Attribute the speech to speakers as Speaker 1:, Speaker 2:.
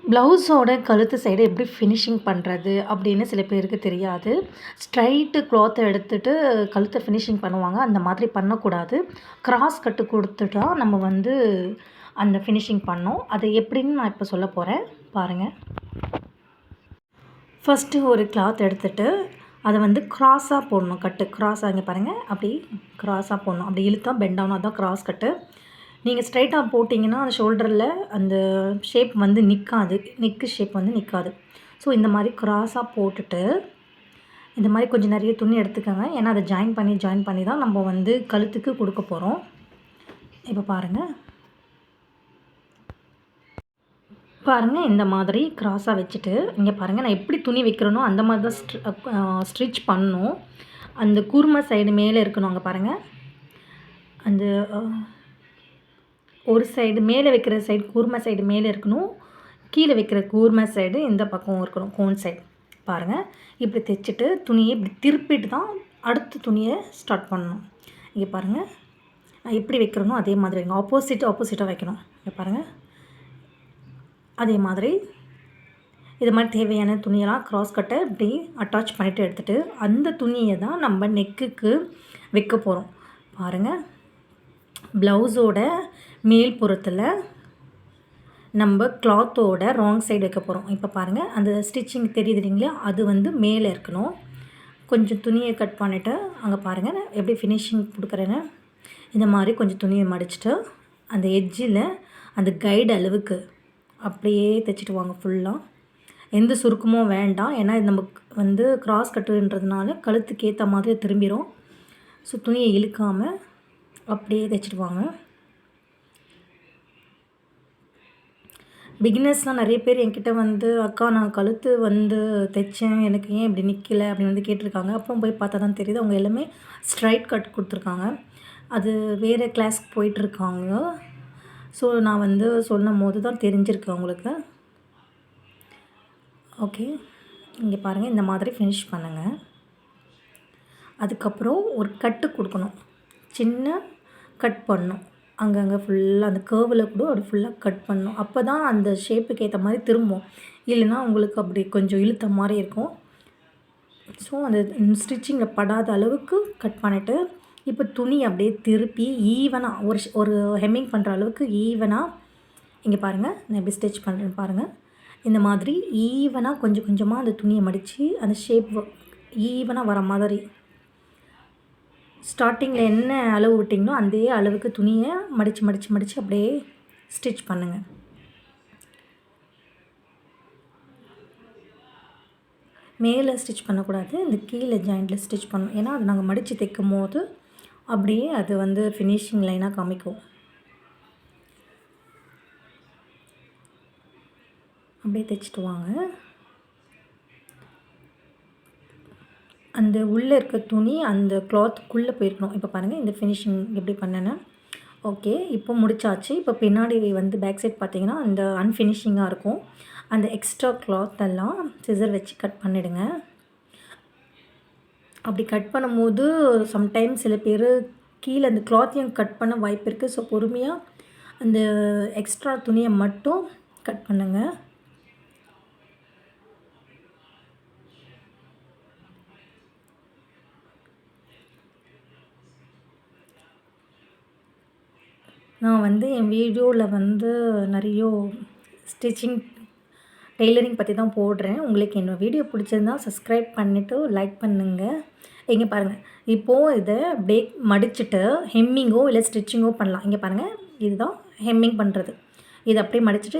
Speaker 1: ப்ளவுஸோட கழுத்து சைடு எப்படி ஃபினிஷிங் பண்ணுறது அப்படின்னு சில பேருக்கு தெரியாது. ஸ்ட்ரைட்டு க்ளாத்தை எடுத்துட்டு கழுத்தை ஃபினிஷிங் பண்ணுவாங்க. அந்த மாதிரி பண்ணக்கூடாது. கிராஸ் கட்டு கொடுத்துட்டா நம்ம வந்து அந்த ஃபினிஷிங் பண்ணோம். அது எப்படின்னு நான் இப்போ சொல்ல போகிறேன் பாருங்கள். ஃபஸ்ட்டு ஒரு கிளாத் எடுத்துகிட்டு அதை வந்து க்ராஸாக போடணும். கட்டு க்ராஸாக இங்கே பாருங்கள், அப்படி க்ராஸாக போடணும். அப்படி இழுத்தா பெண்ட் ஆகணும். அதுதான் க்ராஸ் கட்டு. நீங்கள் ஸ்ட்ரைட்டாக போட்டிங்கன்னா அந்த ஷோல்டரில் அந்த ஷேப் வந்து நிற்காது. நெக்கு ஷேப் வந்து நிற்காது. ஸோ இந்த மாதிரி க்ராஸாக போட்டுட்டு இந்த மாதிரி கொஞ்சம் நிறைய துணி எடுத்துக்கோங்க. ஏன்னா அதை ஜாயின் பண்ணி தான் நம்ம வந்து கழுத்துக்கு கொடுக்க போகிறோம். இப்போ பாருங்கள் இந்த மாதிரி க்ராஸாக வச்சுட்டு இங்கே பாருங்கள், நான் எப்படி துணி வைக்கிறேனோ அந்த மாதிரி தான் ஸ்டிச் பண்ணணும். அந்த கூர்மை சைடு மேலே இருக்கணும். அங்கே பாருங்கள், அந்த ஒரு சைடு மேலே வைக்கிற சைடு கூர்மை சைடு மேலே இருக்கணும். கீழே வைக்கிற கூர்மை சைடு இந்த பக்கம் இருக்கணும், கோன் சைடு. பாருங்கள், இப்படி தைச்சிட்டு துணியை இப்படி திருப்பிட்டு தான் அடுத்த துணியை ஸ்டார்ட் பண்ணணும். இங்கே பாருங்கள், நான் எப்படி வைக்கிறேனோ அதே மாதிரி வைங்க. ஆப்போசிட்டாக வைக்கணும். இங்கே பாருங்கள், அதே மாதிரி இது மாதிரி தேவையான துணியெல்லாம் க்ராஸ் கட்டை இப்படி அட்டாச் பண்ணிவிட்டு எடுத்துகிட்டு அந்த துணியை தான் நம்ம நெக்குக்கு வைக்க போகிறோம். பாருங்கள், ப்ளவுஸோட மேல் புறத்தில் நம்ம கிளாத்தோட ராங் சைடு வைக்க போகிறோம். இப்போ பாருங்கள், அந்த ஸ்டிச்சிங் தெரியுது இல்லைங்களா, அது வந்து மேலே இருக்கணும். கொஞ்சம் துணியை கட் பண்ணிவிட்டு அங்கே பாருங்கள் நான் எப்படி ஃபினிஷிங் கொடுக்குறேன்னு. இந்த மாதிரி கொஞ்சம் துணியை மடிச்சுட்டு அந்த எட்ஜில் அந்த கைடு அளவுக்கு அப்படியே தைச்சிட்டு வாங்க ஃபுல்லாக. எந்த சுருக்கமும் வேண்டாம். ஏன்னா இது நமக்கு வந்து க்ராஸ் கட்டுன்றதுனால கழுத்துக்கு ஏற்ற மாதிரி திரும்பிடும். ஸோ துணியை இழுக்காமல் அப்படியே தைச்சிட்டு வாங்க. பிகினர்ஸ்லாம் நிறைய பேர் என்கிட்ட வந்து அக்கா நான் கழுத்து வந்து தைச்சேன், எனக்கு ஏன் இப்படி நிற்கலை அப்படின்னு வந்து கேட்டிருக்காங்க. அப்புறம் போய் பார்த்தா தான் தெரியுது, அவங்க எல்லாமே ஸ்ட்ரைட் கட் கொடுத்துருக்காங்க. அது வேறு கிளாஸ்க்கு போயிட்டுருக்காங்க. ஸோ நான் வந்து சொல்லும் போது தான் தெரிஞ்சிருக்கு அவங்களுக்கு. ஓகே, இங்கே பாருங்கள், இந்த மாதிரி ஃபினிஷ் பண்ணுங்கள். அதுக்கப்புறம் ஒரு கட்டு கொடுக்கணும், சின்ன கட் பண்ணணும். அங்கங்கே ஃபுல்லாக அந்த கேர்வில் கூட அப்படி ஃபுல்லாக கட் பண்ணணும். அப்போ தான் அந்த ஷேப்புக்கு ஏற்ற மாதிரி திரும்பும். இல்லைன்னா உங்களுக்கு அப்படி கொஞ்சம் இழுத்த மாதிரி இருக்கும். ஸோ அந்த ஸ்டிச்சிங்கில் படாத அளவுக்கு கட் பண்ணிவிட்டு இப்போ துணி அப்படியே திருப்பி ஈவனாக ஒரு ஹெம்மிங் பண்ணுற அளவுக்கு ஈவனாக இங்கே பாருங்கள், நான் எப்படி ஸ்டிச் பண்ணுறேன்னு பாருங்கள். இந்த மாதிரி ஈவனாக கொஞ்சம் கொஞ்சமாக அந்த துணியை மடித்து அந்த ஷேப் ஈவனாக வர மாதிரி ஸ்டார்டிங்கில் என்ன அளவு விட்டிங்களோ அதே அளவுக்கு துணியை மடித்து அப்படியே ஸ்டிச் பண்ணுங்கள். மேலே ஸ்டிச் பண்ணக்கூடாது, இந்த கீழே ஜாயிண்டில் ஸ்டிச் பண்ணணும். ஏன்னா அது நாங்கள் மடித்து தைக்கும் போது அப்படியே அது வந்து ஃபினிஷிங் லைனாக காமிக்கும். அப்படியே தைச்சிட்டு வாங்க. அந்த உள்ளே இருக்க துணி அந்த கிளாத்துக்குள்ளே போயிருக்கணும். இப்போ பாருங்கள், இந்த ஃபினிஷிங் எப்படி பண்ணேன்னா ஓகே, இப்போ முடிச்சாச்சு. இப்போ பின்னாடி வந்து பேக் சைட் பார்த்திங்கன்னா அந்த அன்ஃபினிஷிங்காக இருக்கும். அந்த எக்ஸ்ட்ரா கிளாத்தெல்லாம் சிசர் வச்சு கட் பண்ணிவிடுங்க. அப்படி கட் பண்ணும்போது சம்டைம்ஸ் சில பேர் கீழே அந்த கிளாத்தையும் கட் பண்ண வாய்ப்பு இருக்குது. ஸோ பொறுமையாக அந்த எக்ஸ்ட்ரா துணியை மட்டும் கட் பண்ணுங்கள். நான் வந்து என் வீடியோவில் வந்து நிறைய ஸ்டிச்சிங் டெய்லரிங் பற்றி தான் போடுறேன். உங்களுக்கு என்னோடய வீடியோ பிடிச்சிருந்தா சப்ஸ்கிரைப் பண்ணிவிட்டு லைக் பண்ணுங்கள். இங்கே பாருங்கள், இப்போது இதை அப்படியே மடிச்சுட்டு ஹெம்மிங்கோ இல்லை ஸ்டிச்சிங்கோ பண்ணலாம். இங்கே பாருங்கள், இதுதான் ஹெம்மிங் பண்ணுறது. இதை அப்படியே மடிச்சுட்டு